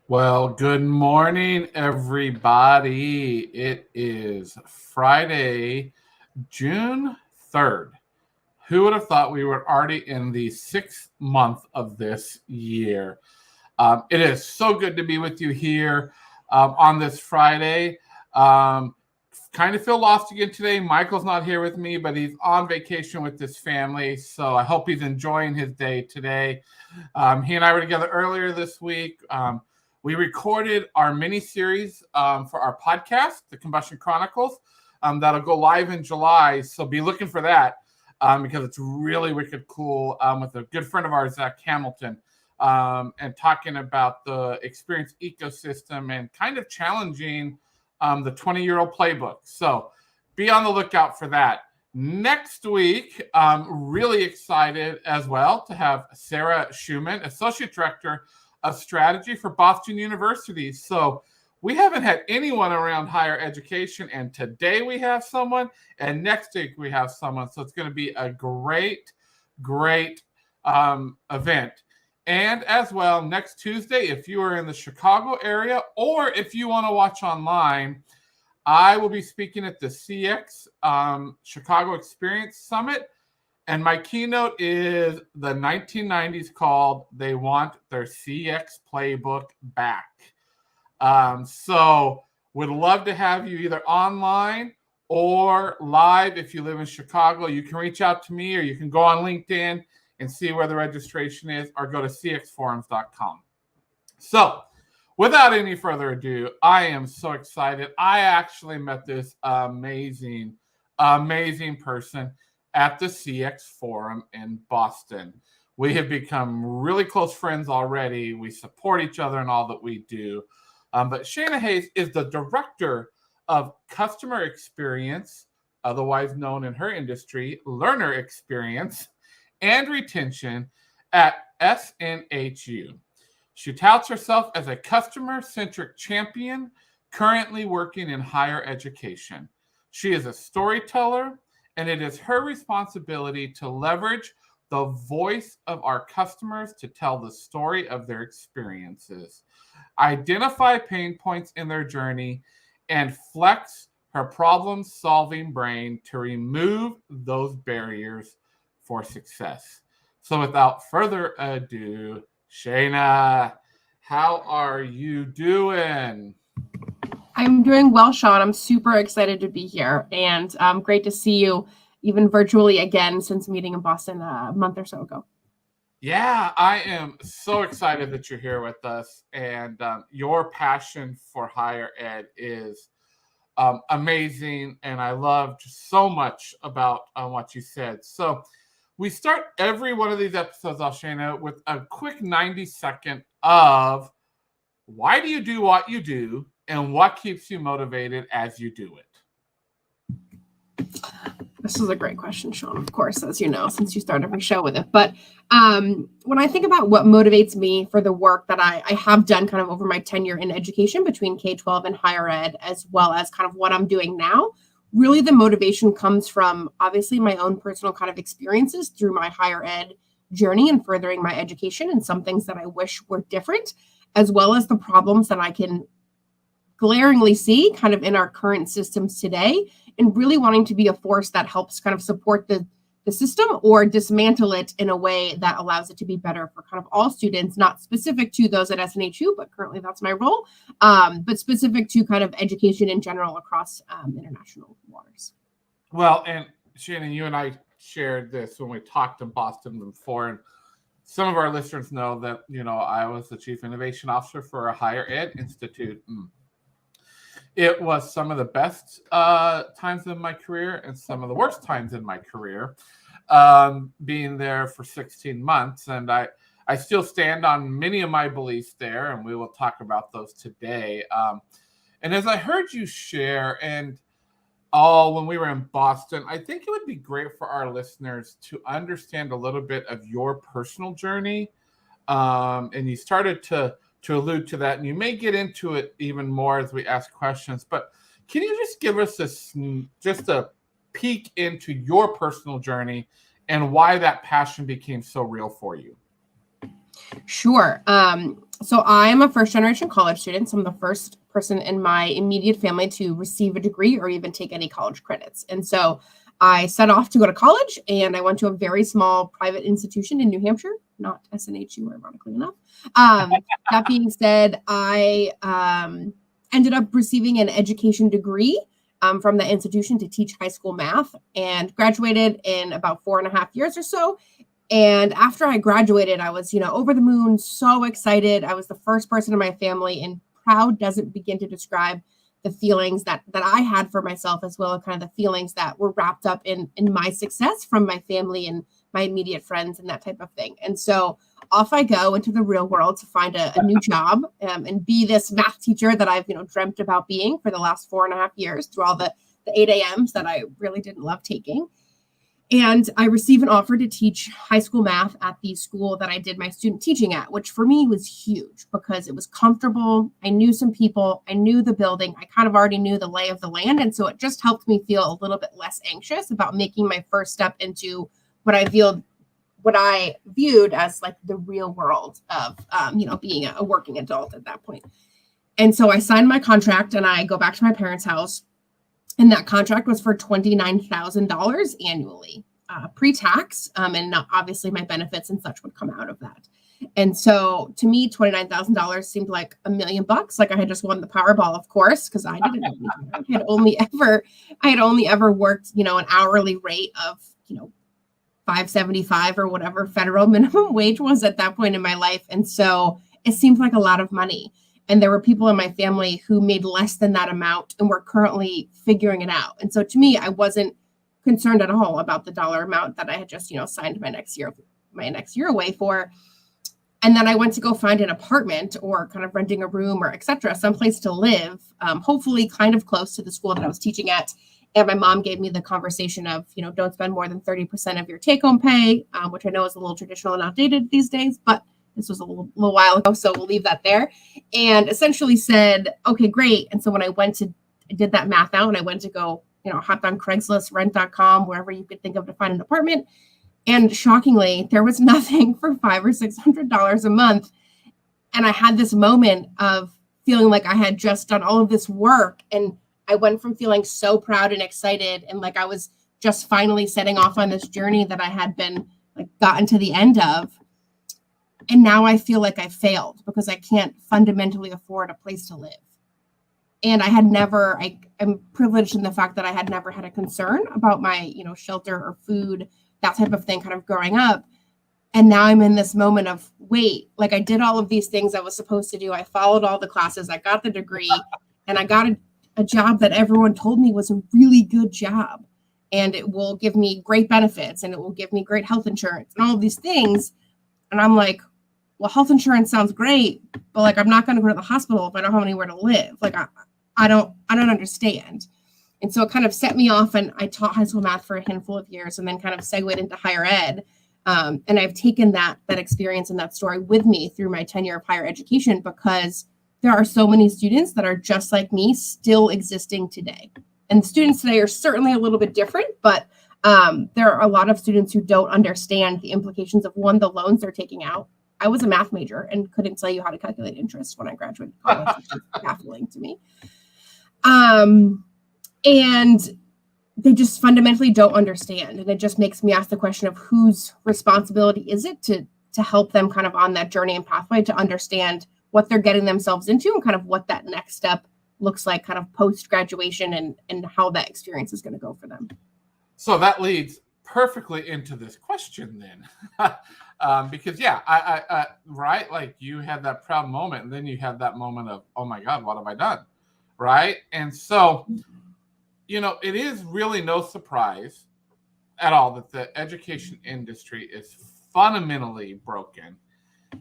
Well, good morning, everybody. It is Friday, June 3rd. Who would have thought we were already in the 6th month of this year? It is so good to be with you here on this Friday. Um, kind of feel lost again today. Michael's not here with me, but he's on vacation with his family. So I hope he's enjoying his day today. He and I were together earlier this week. We recorded our mini series for our podcast, The Combustion Chronicles. That'll go live in July. So be looking for that because it's really wicked cool with a good friend of ours, Zach Hamilton, and talking about the experience ecosystem and kind of challenging the 20-year-old playbook. So be on the lookout for that. Next week, I'm really excited as well to have Sarah Schumann, Associate Director of Strategy for Boston University. So we haven't had anyone around higher education, and today we have someone, and next week we have someone. So it's going to be a great event. And as well, next Tuesday, if you are in the Chicago area or if you want to watch online, I will be speaking at the CX Chicago Experience Summit. And my keynote is the 1990s called They Want Their CX Playbook Back. So would love to have you either online or live. If you live in Chicago, you can reach out to me or you can go on LinkedIn and see where the registration is or go to cxforums.com. So without any further ado, I am so excited. I actually met this amazing person at the CX Forum in Boston. We have become really close friends already. We support each other in all that we do. But Shanna Hayes is the Director of Customer Experience, otherwise known in her industry, Learner Experience, and Retention at SNHU. She touts herself as a customer-centric champion, currently working in higher education. She is a storyteller, and it is her responsibility to leverage the voice of our customers to tell the story of their experiences, identify pain points in their journey, and flex her problem-solving brain to remove those barriers for success. So without further ado, Shayna, how are you doing? I'm doing well, Shawn. I'm super excited to be here, and great to see you even virtually again since meeting in Boston a month or so ago. Yeah, I am so excited that you're here with us, and your passion for higher ed is amazing, and I loved so much about what you said. So we start every one of these episodes, Shayna, with a quick 90-second of why do you do what you do and what keeps you motivated as you do it? This is a great question, Shawn, of course, as you know, since you start every show with it. But when I think about what motivates me for the work that I have done kind of over my tenure in education between K12 and higher ed, as well as kind of what I'm doing now, really the motivation comes from obviously my own personal kind of experiences through my higher ed journey and furthering my education and some things that I wish were different, as well as the problems that I can glaringly see kind of in our current systems today, and really wanting to be a force that helps kind of support the system or dismantle it in a way that allows it to be better for kind of all students, not specific to those at SNHU, but currently that's my role, but specific to kind of education in general across international waters. Well, and Shannon, you and I shared this when we talked in Boston before, and some of our listeners know that, I was the Chief Innovation Officer for a higher ed institute. It was some of the best times in my career and some of the worst times in my career, being there for 16 months. And I still stand on many of my beliefs there, and we will talk about those today. And as I heard you share, and when we were in Boston, I think it would be great for our listeners to understand a little bit of your personal journey. And you started to allude to that, and you may get into it even more as we ask questions, but can you just give us just a peek into your personal journey and why that passion became so real for you? Sure. So I am a first generation college student. So I'm the first person in my immediate family to receive a degree or even take any college credits. And so I set off to go to college, and I went to a very small private institution in New Hampshire, not SNHU, ironically enough. That being said, I ended up receiving an education degree from the institution to teach high school math, and graduated in about 4.5 years or so. And after I graduated, I was, over the moon, so excited. I was the first person in my family, and proud doesn't begin to describe the feelings that I had for myself, as well as kind of the feelings that were wrapped up in my success from my family and my immediate friends and that type of thing. And so off I go into the real world to find a new job, and be this math teacher that I've, dreamt about being for the last 4.5 years through all the 8 a.m.s that I really didn't love taking. And I received an offer to teach high school math at the school that I did my student teaching at, which for me was huge because it was comfortable. I knew some people, I knew the building, I kind of already knew the lay of the land. And so it just helped me feel a little bit less anxious about making my first step into what I viewed as like the real world of, being a working adult at that point. And so I signed my contract and I go back to my parents' house. And that contract was for $29,000 annually, pre-tax. And obviously my benefits and such would come out of that. And so to me, $29,000 seemed like $1 million. Like I had just won the Powerball, of course, because I didn't know anything. I had only ever worked, an hourly rate of, $5.75 or whatever federal minimum wage was at that point in my life. And so it seemed like a lot of money. And there were people in my family who made less than that amount and were currently figuring it out. And so to me, I wasn't concerned at all about the dollar amount that I had just, signed my next year away for. And then I went to go find an apartment or kind of renting a room or et cetera, someplace to live, hopefully kind of close to the school that I was teaching at. And my mom gave me the conversation of, don't spend more than 30% of your take-home pay, which I know is a little traditional and outdated these days, but this was a little while ago, so we'll leave that there. And essentially said, okay, great. And so when I did that math out, and I went to go, hopped on Craigslist, rent.com, wherever you could think of to find an apartment. And shockingly, there was nothing for $500 or $600 a month. And I had this moment of feeling like I had just done all of this work. And I went from feeling so proud and excited, and like I was just finally setting off on this journey that I had been like gotten to the end of. And now I feel like I failed because I can't fundamentally afford a place to live. And I'm privileged in the fact that I had never had a concern about my, shelter or food, that type of thing kind of growing up. And now I'm in this moment of, wait, like I did all of these things I was supposed to do. I followed all the classes, I got the degree, and I got a job that everyone told me was a really good job. And it will give me great benefits, and it will give me great health insurance and all of these things. And I'm like, well, health insurance sounds great, but like, I'm not going to go to the hospital if I don't have anywhere to live. Like, I don't understand. And so it kind of set me off, and I taught high school math for a handful of years and then kind of segued into higher ed. And I've taken that experience and that story with me through my tenure of higher education, because there are so many students that are just like me still existing today. And students today are certainly a little bit different, but there are a lot of students who don't understand the implications of the loans they're taking out. I was a math major and couldn't tell you how to calculate interest when I graduated college, which is baffling to me. And they just fundamentally don't understand. And it just makes me ask the question of whose responsibility is it to help them kind of on that journey and pathway to understand what they're getting themselves into and kind of what that next step looks like kind of post-graduation and how that experience is going to go for them. So that leads perfectly into this question then. Because I right, like you had that proud moment, and then you had that moment of, oh my God, what have I done? Right. And so, it is really no surprise at all that the education industry is fundamentally broken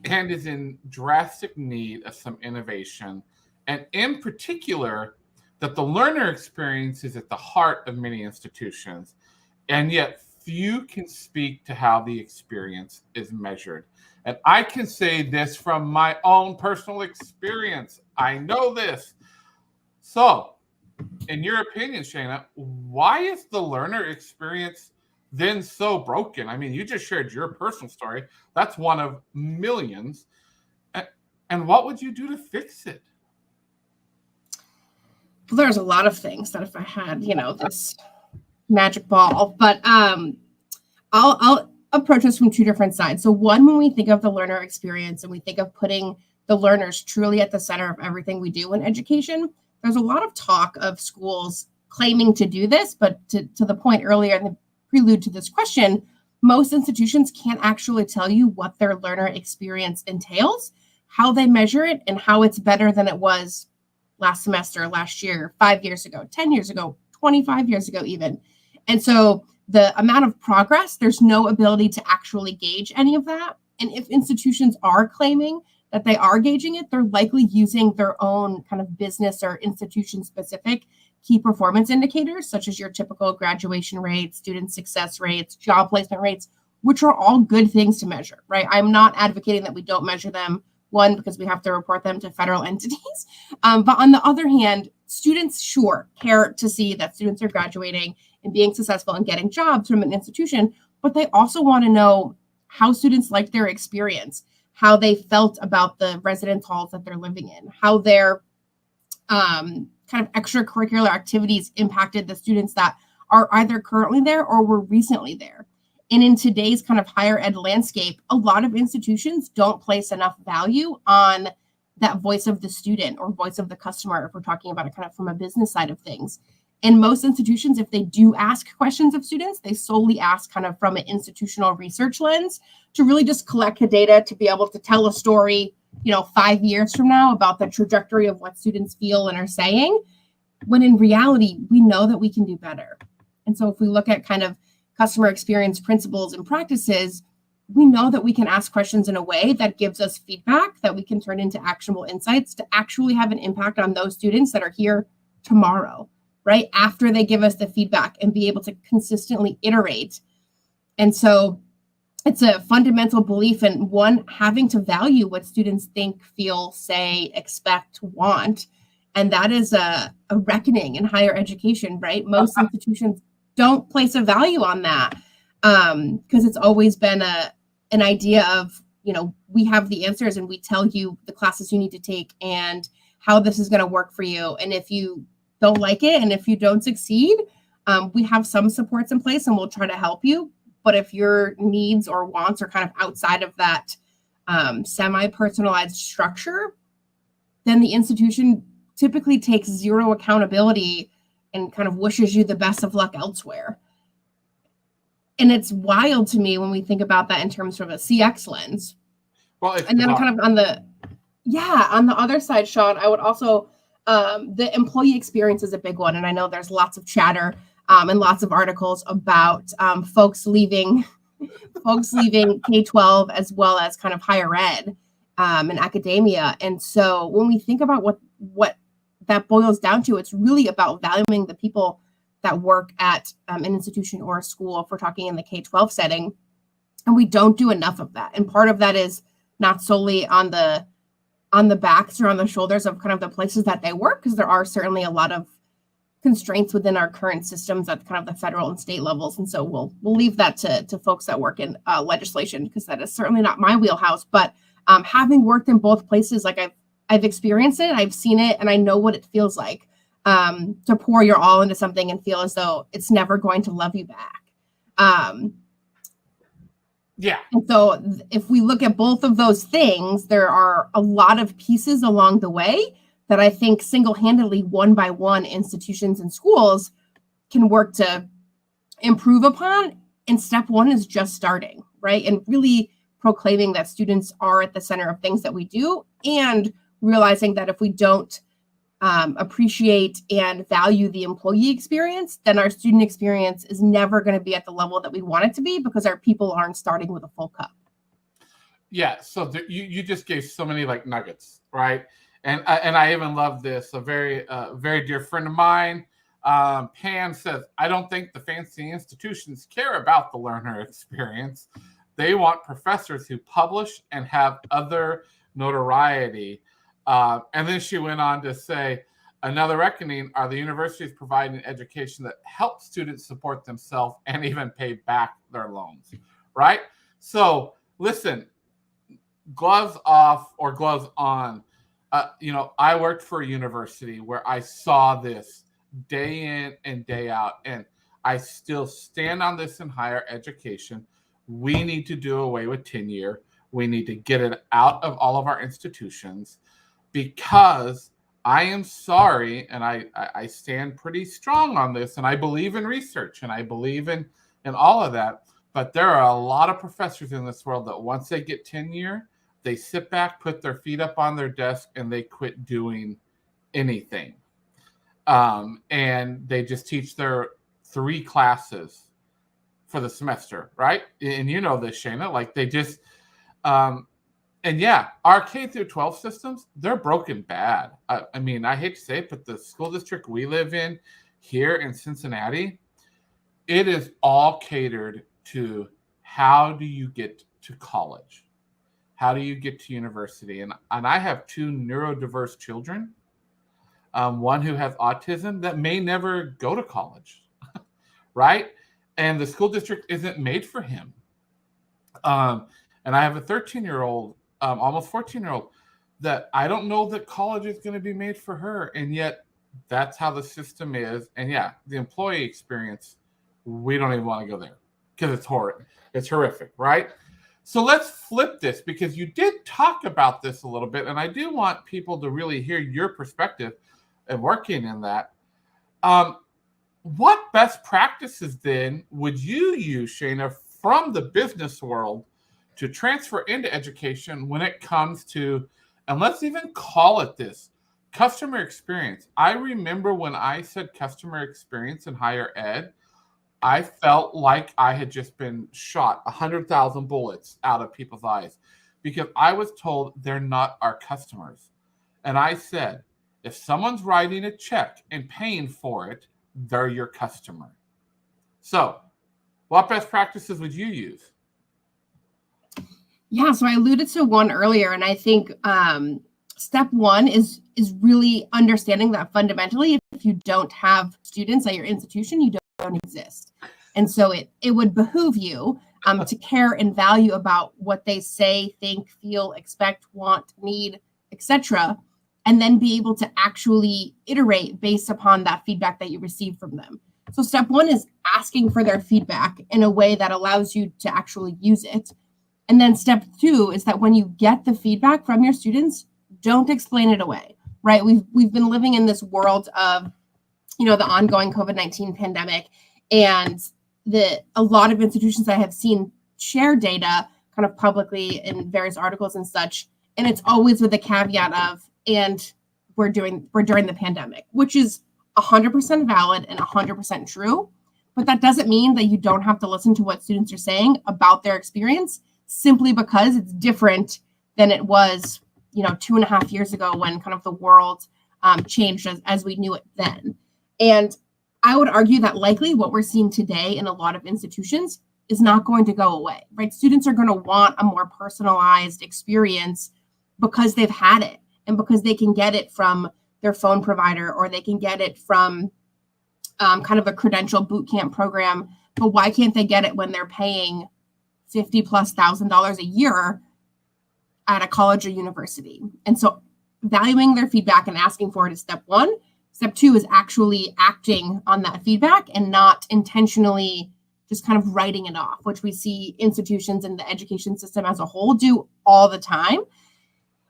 and is in drastic need of some innovation. And in particular, that the learner experience is at the heart of many institutions, and yet few can speak to how the experience is measured. And I can say this from my own personal experience. I know this. So, in your opinion, Shanna, why is the learner experience then so broken. I mean, you just shared your personal story. That's one of millions. And what would you do to fix it? Well, there's a lot of things that if I had, this magic ball, but I'll approach this from two different sides. So one, when we think of the learner experience and we think of putting the learners truly at the center of everything we do in education, there's a lot of talk of schools claiming to do this, but to the point earlier in the prelude to this question, most institutions can't actually tell you what their learner experience entails, how they measure it, and how it's better than it was last semester, last year, 5 years ago, 10 years ago, 25 years ago even. And so the amount of progress, there's no ability to actually gauge any of that. And if institutions are claiming that they are gauging it, they're likely using their own kind of business or institution specific key performance indicators, such as your typical graduation rates, student success rates, job placement rates, which are all good things to measure, right? I'm not advocating that we don't measure them. One, because we have to report them to federal entities. But on the other hand, students sure care to see that students are graduating and being successful and getting jobs from an institution, but they also want to know how students liked their experience, how they felt about the residence halls that they're living in, how their kind of extracurricular activities impacted the students that are either currently there or were recently there. And in today's kind of higher ed landscape, a lot of institutions don't place enough value on that voice of the student or voice of the customer, if we're talking about it kind of from a business side of things. And most institutions, if they do ask questions of students, they solely ask kind of from an institutional research lens to really just collect the data to be able to tell a story, 5 years from now about the trajectory of what students feel and are saying, when in reality, we know that we can do better. And so if we look at kind of customer experience principles and practices, we know that we can ask questions in a way that gives us feedback that we can turn into actionable insights to actually have an impact on those students that are here tomorrow, right? After they give us the feedback and be able to consistently iterate. And so it's a fundamental belief in one, having to value what students think, feel, say, expect, want. And that is a reckoning in higher education, right? Most institutions don't place a value on that because it's always been an idea of, we have the answers and we tell you the classes you need to take and how this is going to work for you. And if you don't like it and if you don't succeed, we have some supports in place and we'll try to help you. But if your needs or wants are kind of outside of that semi-personalized structure, then the institution typically takes zero accountability and kind of wishes you the best of luck elsewhere. And it's wild to me when we think about that in terms of a CX lens. Well, and then kind of on the other side, Shawn, I would also, the employee experience is a big one. And I know there's lots of chatter and lots of articles about folks leaving K12 as well as kind of higher ed and academia. And so when we think about what that boils down to, it's really about valuing the people that work at an institution or a school, if we're talking in the K12 setting. And we don't do enough of that. And part of that is not solely on the backs or on the shoulders of kind of the places that they work, because there are certainly a lot of constraints within our current systems at kind of the federal and state levels. And so we'll leave that to folks that work in legislation, because that is certainly not my wheelhouse. But having worked in both places, like I've experienced it, I've seen it, and I know what it feels like to pour your all into something and feel as though it's never going to love you back. Yeah. And so if we look at both of those things, there are a lot of pieces along the way that I think single-handedly, one by one, institutions and schools can work to improve upon. And step one is just starting, right? And really proclaiming that students are at the center of things that we do, and realizing that if we don't appreciate and value the employee experience, then our student experience is never going to be at the level that we want it to be, because our people aren't starting with a full cup. Yeah. So you just gave so many like nuggets, right? And I even love this. A very dear friend of mine, Pam, says, I don't think the fancy institutions care about the learner experience. They want professors who publish and have other notoriety. And then she went on to say, Another reckoning are the universities providing education that helps students support themselves and even pay back their loans, right? So listen, gloves off or gloves on. I worked for a university where I saw this day in and day out, and I still stand on this in higher education. We need to do away with tenure. We need to get it out of all of our institutions, because I am sorry, and I stand pretty strong on this, and I believe in research, and I believe in all of that. But there are a lot of professors in this world that once they get tenure, they sit back, put their feet up on their desk, and they quit doing anything. And they just teach their 3 classes for the semester, right? And you know this, Shanna, like they just, and yeah, our K12 systems, they're broken bad. I mean, I hate to say it, but the school district we live in here in Cincinnati, it is all catered to how do you get to college? How do you get to university? And I have 2 neurodiverse children, one who has autism that may never go to college, right? And the school district isn't made for him. And I have a 13-year-old, almost 14-year-old, that I don't know that college is going to be made for her. And yet that's how the system is. And yeah, the employee experience, we don't even want to go there because it's horrible. It's horrific, right? So let's flip this, because you did talk about this a little bit, and I do want people to really hear your perspective and working in that. What best practices then would you use, Shanna, from the business world to transfer into education when it comes to, and let's even call it this, customer experience? I remember when I said customer experience in higher ed, I felt like I had just been shot 100,000 bullets out of people's eyes, because I was told they're not our customers. And I said, if someone's writing a check and paying for it, they're your customer. So what best practices would you use? Yeah, so I alluded to one earlier, and I think step one is really understanding that fundamentally, if you don't have students at your institution, you don't exist. And so it would behoove you to care and value about what they say, think, feel, expect, want, need, etc., and then be able to actually iterate based upon that feedback that you receive from them. So step one is asking for their feedback in a way that allows you to actually use it. And then step two is that when you get the feedback from your students, don't explain it away, right? We've been living in this world of, the ongoing COVID-19 pandemic, and a lot of institutions I have seen share data kind of publicly in various articles and such, and it's always with the caveat of, and we're during the pandemic, which is 100% valid and 100% true. But that doesn't mean that you don't have to listen to what students are saying about their experience, simply because it's different than it was, 2.5 years ago, when kind of the world changed as we knew it then. And I would argue that likely what we're seeing today in a lot of institutions is not going to go away, right? Students are going to want a more personalized experience because they've had it, and because they can get it from their phone provider, or they can get it from kind of a credential boot camp program. But why can't they get it when they're paying $50,000+ a year at a college or university? And so valuing their feedback and asking for it is step one. Step two is actually acting on that feedback and not intentionally just kind of writing it off, which we see institutions in the education system as a whole do all the time.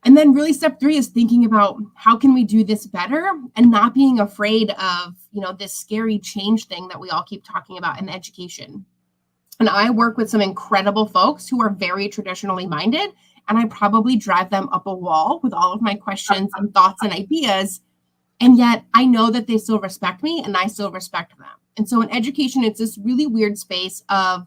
And then really step three is thinking about how can we do this better, and not being afraid of, this scary change thing that we all keep talking about in education. And I work with some incredible folks who are very traditionally minded, and I probably drive them up a wall with all of my questions and thoughts and ideas. And yet I know that they still respect me, and I still respect them. And so in education, it's this really weird space of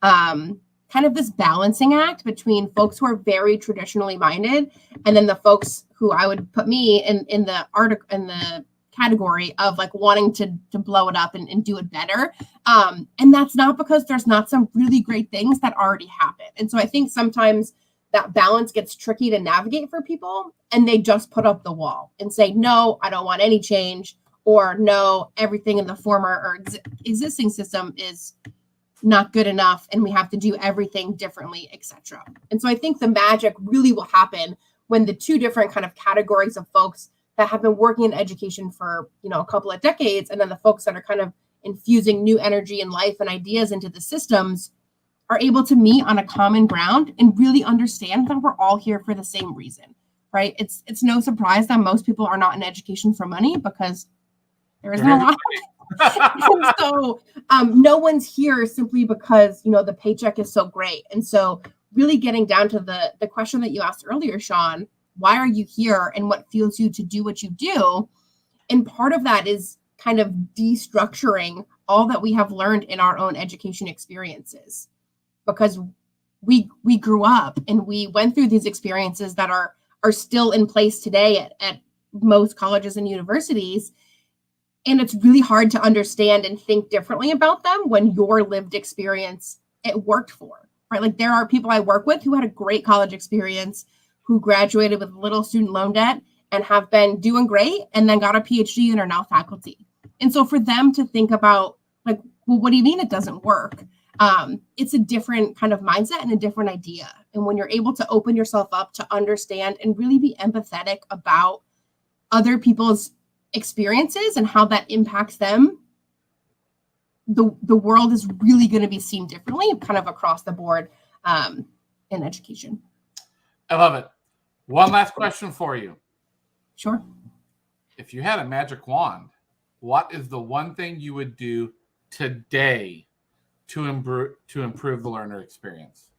kind of this balancing act between folks who are very traditionally minded, and then the folks who I would put me in the article, in the category of like wanting to blow it up and do it better. And that's not because there's not some really great things that already happen. And so I think sometimes that balance gets tricky to navigate for people, and they just put up the wall and say, no, I don't want any change, or no, everything in the former or existing system is not good enough and we have to do everything differently, etc. And so I think the magic really will happen when the two different kind of categories of folks that have been working in education for, a couple of decades, and then the folks that are kind of infusing new energy and life and ideas into the systems are able to meet on a common ground and really understand that we're all here for the same reason, right? It's no surprise that most people are not in education for money, because there isn't a lot. And so no one's here simply because, the paycheck is so great. And so really getting down to the question that you asked earlier, Shawn, why are you here and what fuels you to do what you do? And part of that is kind of destructuring all that we have learned in our own education experiences, because we grew up and we went through these experiences that are still in place today at most colleges and universities. And it's really hard to understand and think differently about them when your lived experience it worked for, right? Like there are people I work with who had a great college experience, who graduated with little student loan debt and have been doing great and then got a PhD and are now faculty. And so for them to think about like, well, what do you mean it doesn't work? It's a different kind of mindset and a different idea. And when you're able to open yourself up to understand and really be empathetic about other people's experiences and how that impacts them, the world is really going to be seen differently kind of across the board in education. I love it. One last question for you. Sure. If you had a magic wand, what is the one thing you would do today to improve the learner experience?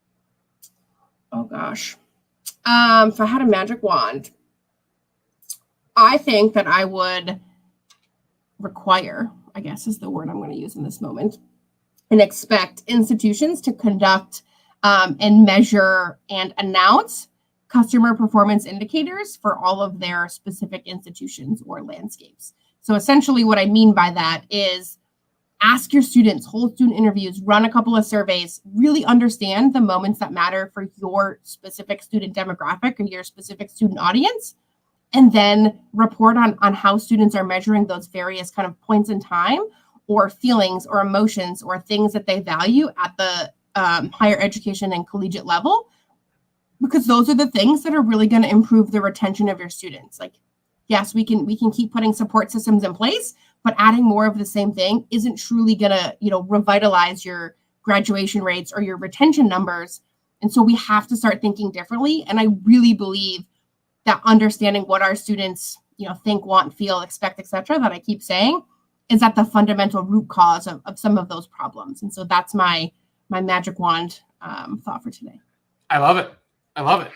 Oh gosh. If I had a magic wand, I think that I would require, I guess is the word I'm going to use in this moment, and expect institutions to conduct and measure and announce customer performance indicators for all of their specific institutions or landscapes. So essentially what I mean by that is ask your students, hold student interviews, run a couple of surveys, really understand the moments that matter for your specific student demographic or your specific student audience, and then report on how students are measuring those various kind of points in time or feelings or emotions or things that they value at the higher education and collegiate level, because those are the things that are really going to improve the retention of your students. Like, yes, we can keep putting support systems in place, but adding more of the same thing isn't truly going to, revitalize your graduation rates or your retention numbers. And so we have to start thinking differently. And I really believe that understanding what our students, think, want, feel, expect, etc., that I keep saying, is at the fundamental root cause of some of those problems. And so that's my magic wand thought for today. I love it. I love it.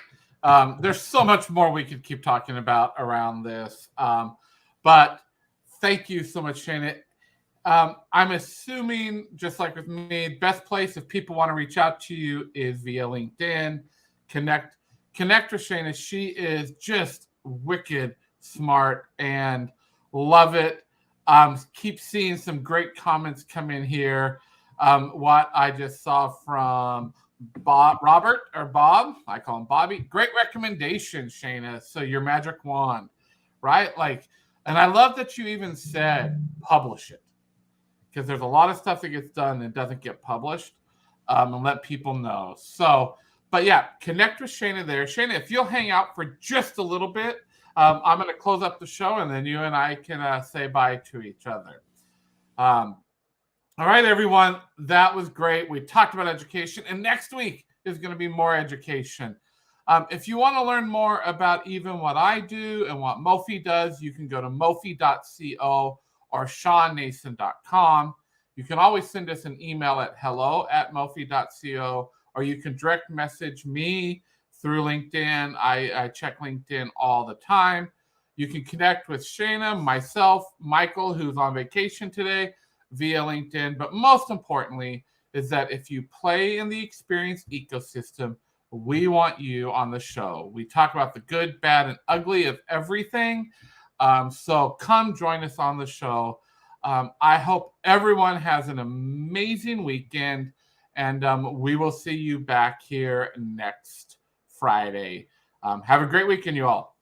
There's so much more we could keep talking about around this. But thank you so much, Shanna. I'm assuming, just like with me, best place if people want to reach out to you is via LinkedIn. Connect with Shanna. She is just wicked smart and love it. Keep seeing some great comments come in here. What I just saw from Bob, I call him Bobby. Great recommendation, Shanna. So your magic wand, right? And I love that you even said publish it, because there's a lot of stuff that gets done and doesn't get published, and let people know. So, but yeah, connect with Shanna there. Shanna, if you'll hang out for just a little bit, I'm going to close up the show, and then you and I can say bye to each other. All right, everyone. That was great. We talked about education, and next week is going to be more education. If you want to learn more about even what I do and what Mofi does, you can go to mofi.co or ShawnNason.com. You can always send us an email at hello@mofi.co, or you can direct message me through LinkedIn. I check LinkedIn all the time. You can connect with Shanna, myself, Michael, who's on vacation today, via LinkedIn. But most importantly is that if you play in the experience ecosystem, we want you on the show. We talk about the good, bad, and ugly of everything. So come join us on the show. I hope everyone has an amazing weekend, and we will see you back here next Friday. Friday. Have a great weekend, you all.